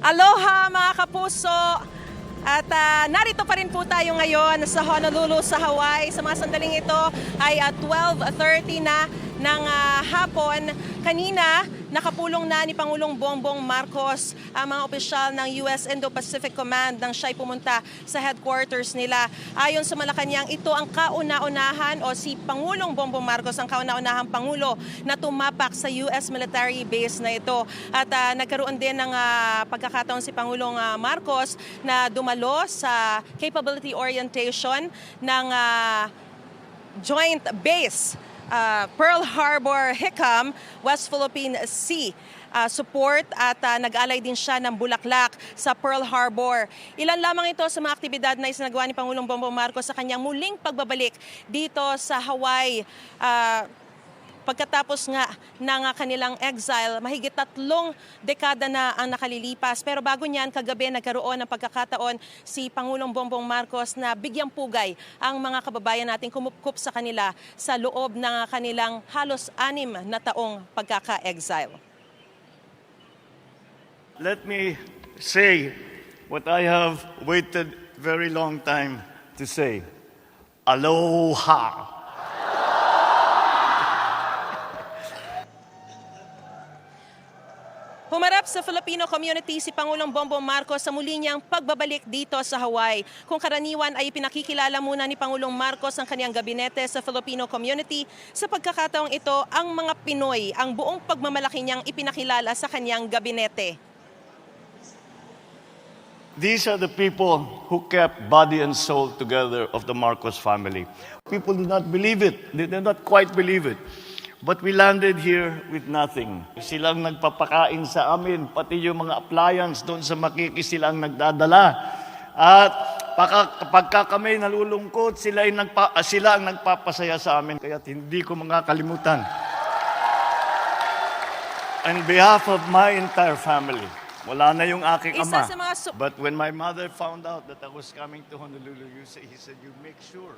Aloha mga kapuso! At narito pa rin po tayo ngayon sa Honolulu, sa Hawaii. Sa mga sandaling ito ay 12:30 na ng hapon. Kanina, nakapulong na ni Pangulong Bongbong Marcos ang mga opisyal ng US Indo-Pacific Command nang siya'y pumunta sa headquarters nila. Ayon sa Malacanang, ito ang kauna-unahan o si Pangulong Bongbong Marcos ang kauna-unahang Pangulo na tumapak sa US military base na ito. At nagkaroon din ng pagkakataon si Pangulong Marcos na dumalo sa capability orientation ng joint base Pearl Harbor, Hickam, West Philippine Sea. Support at nag-alay din siya ng bulaklak sa Pearl Harbor. Ilan lamang ito sa mga aktibidad na isinagawa ni Pangulong Bongbong Marcos sa kanyang muling pagbabalik dito sa Hawaii. Pagkatapos nga ng kanilang exile, mahigit 3 dekada na ang nakalilipas. Pero bago niyan, kagabi nagkaroon ng pagkakataon si Pangulong Bongbong Marcos na bigyang pugay ang mga kababayan nating kumupkup sa kanila sa loob ng kanilang halos 6 na taong pagkaka-exile. Let me say what I have waited very long time to say. Aloha! Humarap sa Filipino community si Pangulong Bongbong Marcos sa muli niyang pagbabalik dito sa Hawaii. Kung karaniwan ay pinakikilala muna ni Pangulong Marcos ang kanyang gabinete sa Filipino community, sa pagkakataong ito, ang mga Pinoy, ang buong pagmamalaki niyang ipinakilala sa kanyang gabinete. These are the people who kept body and soul together of the Marcos family. People do not believe it. They do not quite believe it. But we landed here with nothing. Silang nagpapakain sa amin, pati yung mga appliance doon sa Makiki silang nagdadala. At pagka kami nalulungkot, sila ang nagpapasaya sa amin. Kaya hindi ko makakalimutan. On behalf of my entire family, wala na yung aking ama. But when my mother found out that I was coming to Honolulu, he said, you make sure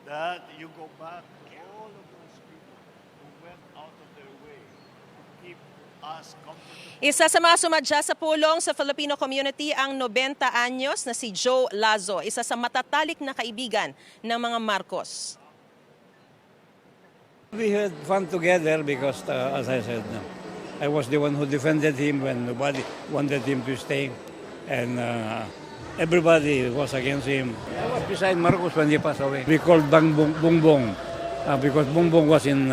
that you go back all of those people who went out of their way to keep us comfortable. Isa sa mga sumadya sa pulong sa Filipino community ang 90 anyos na si Joe Lazo, isa sa matatalik na kaibigan ng mga Marcos. We had fun together because, as I said, I was the one who defended him when nobody wanted him to stay. And everybody was against him. I was beside Marcos when he passed away. We called Bongbong because Bongbong was in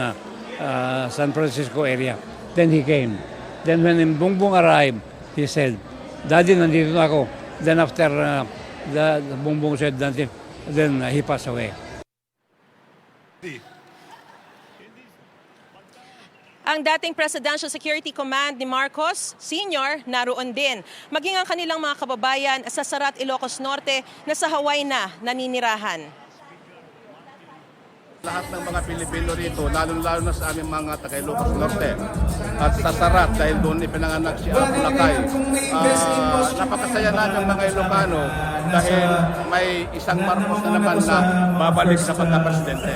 San Francisco area. Then he came. Then when Bongbong arrived, he said, Daddy, nandito na ako. Then after the Bongbong said that, then he passed away. Ang dating Presidential Security Command ni Marcos Sr. naroon din. Maging ang kanilang mga kababayan sa Sarat, Ilocos Norte na sa Hawaii na naninirahan. Lahat ng mga Pilipino rito, lalo-lalo na sa aming mga taga Ilocos Norte at sa Sarat dahil doon ipinanganak si Apo Lakay. Napakasaya namin mga Ilocano dahil may isang Marcos na naman na babalik sa pagka-presidente.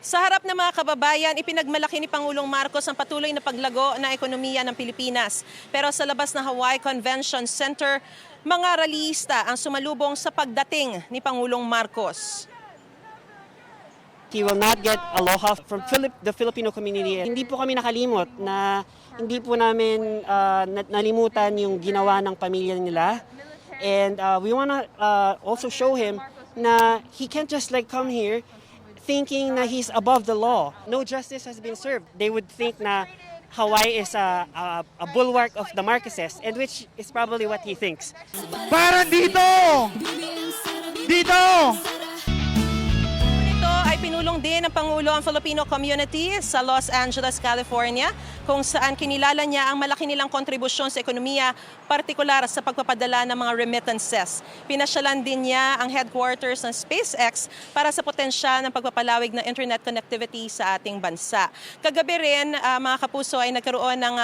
Sa harap ng mga kababayan, ipinagmalaki ni Pangulong Marcos ang patuloy na paglago ng ekonomiya ng Pilipinas. Pero sa labas ng Hawaii Convention Center, mga rallyista ang sumalubong sa pagdating ni Pangulong Marcos. He will not get aloha from the Filipino community. Hindi po kami nakalimot na hindi po namin nalimutan yung ginawa ng pamilya nila. And we want to also show him na he can't just like come here thinking na he's above the law. No justice has been served. They would think na Hawaii is a bulwark of the Marcoses, and which is probably what he thinks. Para dito! Dito! Ito ay pinulong din ng Pangulo ang Filipino community sa Los Angeles, California, kung saan kinilala niya ang malaki nilang kontribusyon sa ekonomiya, partikular sa pagpapadala ng mga remittances. Pinasyalan din niya ang headquarters ng SpaceX para sa potensyal ng pagpapalawig ng internet connectivity sa ating bansa. Kagabi rin, mga kapuso, ay nagkaroon ng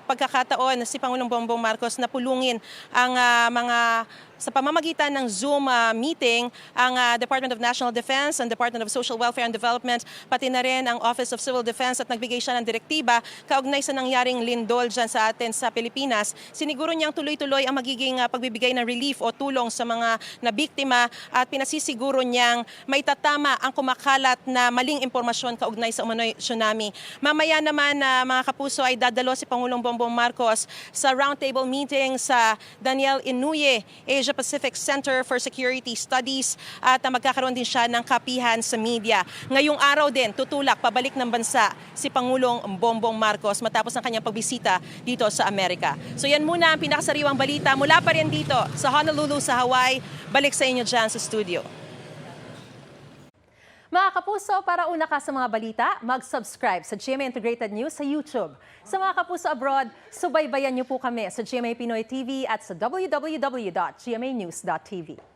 pagkakataon si Pangulong Bongbong Marcos na pulungin ang mga sa pamamagitan ng Zoom meeting ang Department of National Defense, ang Department of Social Welfare and Development, pati na rin ang Office of Civil Defense at nagbigay siya ng direktiba kaugnay sa nangyaring lindol dyan sa atin sa Pilipinas. Siniguro niyang tuloy-tuloy ang magiging pagbibigay ng relief o tulong sa mga nabiktima at pinasisiguro niyang may tatama ang kumakalat na maling impormasyon kaugnay sa umano'y tsunami. Mamaya naman mga kapuso ay dadalo si Pangulong Bongbong Marcos sa roundtable meeting sa Daniel Inouye Asia Pacific Center for Security Studies at magkakaroon din siya ng kapihan sa media. Ngayong araw din tutulak pabalik ng bansa si Pangulong Bongbong Marcos matapos ang kanyang pagbisita dito sa Amerika. So yan muna ang pinakasariwang balita mula pa rin dito sa Honolulu sa Hawaii. Balik sa inyo dyan sa studio. Mga kapuso, para una ka sa mga balita, mag-subscribe sa GMA Integrated News sa YouTube. Sa mga kapuso abroad, subaybayan niyo po kami sa GMA Pinoy TV at sa www.gmanews.tv.